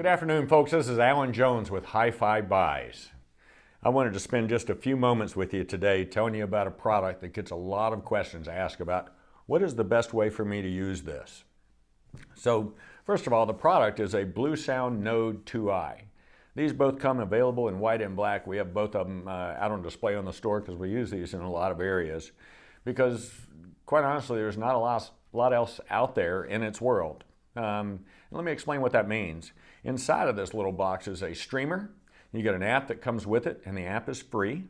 Good afternoon, folks. This is Alan Jones with Hi-Fi Buys. I wanted to spend just a few moments with you today telling you about a product that gets a lot of questions asked about what is the best way for me to use this. So, first of all, the product is a Bluesound Node 2i. These both come available in white and black. We have both of them out on display on the store because we use these in a lot of areas. Because, quite honestly, there's not a lot else out there in its world. Let me explain what that means. Inside of this little box is a streamer. You get an app that comes with it, and the app is free.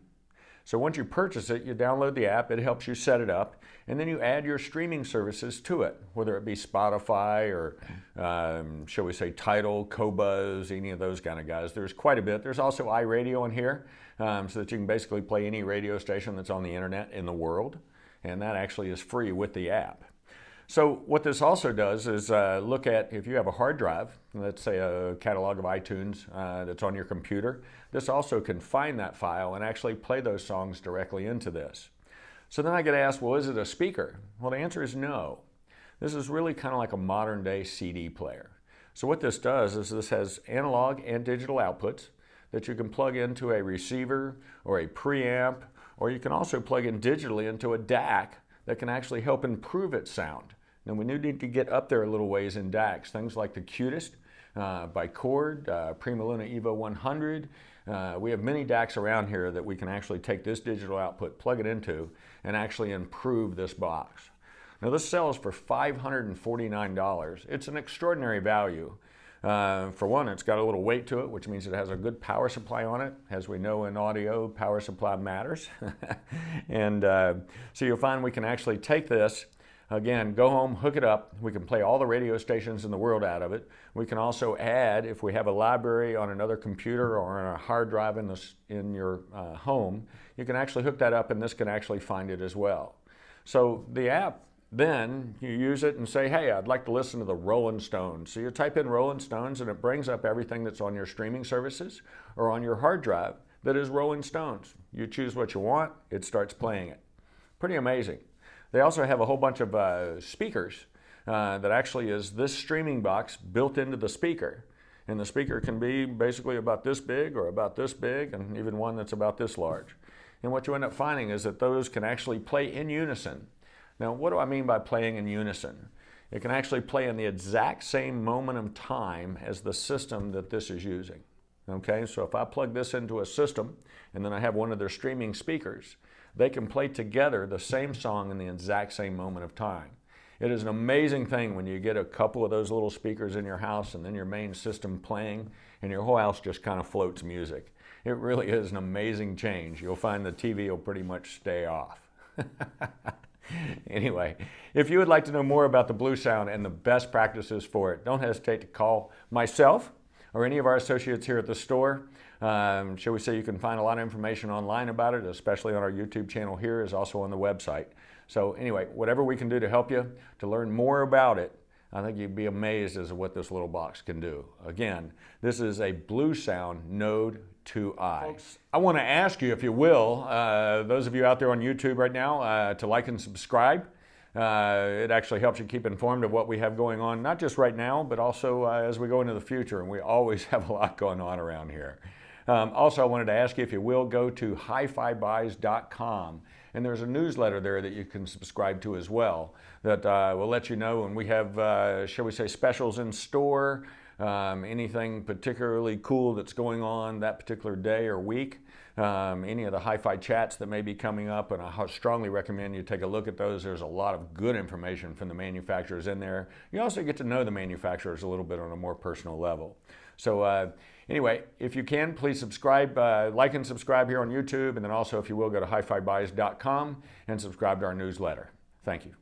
So once you purchase it, you download the app, it helps you set it up, and then you add your streaming services to it, whether it be Spotify or, shall we say, Tidal, Qobuz, any of those kind of guys. There's quite a bit. There's also iRadio in here, so that you can basically play any radio station that's on the internet in the world, and that actually is free with the app. So what this also does is look at, if you have a hard drive, let's say a catalog of iTunes that's on your computer, this also can find that file and actually play those songs directly into this. So then I get asked, well, is it a speaker? Well, the answer is no. This is really kind of like a modern day CD player. So what this does is this has analog and digital outputs that you can plug into a receiver or a preamp, or you can also plug in digitally into a DAC that can actually help improve its sound. Now we need to get up there a little ways in DACs, things like the Cutest by Chord, Prima Luna Evo 100. We have many DACs around here that we can actually take this digital output, plug it into, and actually improve this box. Now this sells for $549. It's an extraordinary value. For one, it's got a little weight to it, which means it has a good power supply on it. As we know in audio, power supply matters. And so you'll find we can actually take this, again, go home, hook it up. We can play all the radio stations in the world out of it. We can also add, if we have a library on another computer or on a hard drive in your home, you can actually hook that up and this can actually find it as well. So the app, then you use it and say, hey, I'd like to listen to the Rolling Stones. So you type in Rolling Stones and it brings up everything that's on your streaming services or on your hard drive that is Rolling Stones. You choose what you want, it starts playing it. Pretty amazing. They also have a whole bunch of speakers that actually is this streaming box built into the speaker. And the speaker can be basically about this big or about this big, and even one that's about this large. And what you end up finding is that those can actually play in unison. Now, what do I mean by playing in unison? It can actually play in the exact same moment of time as the system that this is using. Okay, so if I plug this into a system and then I have one of their streaming speakers, they can play together the same song in the exact same moment of time. It is an amazing thing when you get a couple of those little speakers in your house and then your main system playing and your whole house just kind of floats music. It really is an amazing change. You'll find the TV will pretty much stay off. Anyway, if you would like to know more about the Bluesound and the best practices for it, don't hesitate to call myself or any of our associates here at the store. Shall we say you can find a lot of information online about it, especially on our YouTube channel here, is also on the website. So anyway, whatever we can do to help you to learn more about it, I think you'd be amazed as to what this little box can do. Again, this is a Bluesound Node 2i. Folks, I want to ask you, if you will, those of you out there on YouTube right now, to like and subscribe. It actually helps you keep informed of what we have going on, not just right now, but also as we go into the future, and we always have a lot going on around here. Also, I wanted to ask you, if you will, go to hifibuys.com, and there's a newsletter there that you can subscribe to as well that will let you know when we have, shall we say, specials in store, anything particularly cool that's going on that particular day or week, any of the hi-fi chats that may be coming up, and I strongly recommend you take a look at those. There's a lot of good information from the manufacturers in there. You also get to know the manufacturers a little bit on a more personal level. So anyway, if you can, please subscribe, like and subscribe here on YouTube, and then also, if you will, go to hifibuys.com and subscribe to our newsletter. Thank you.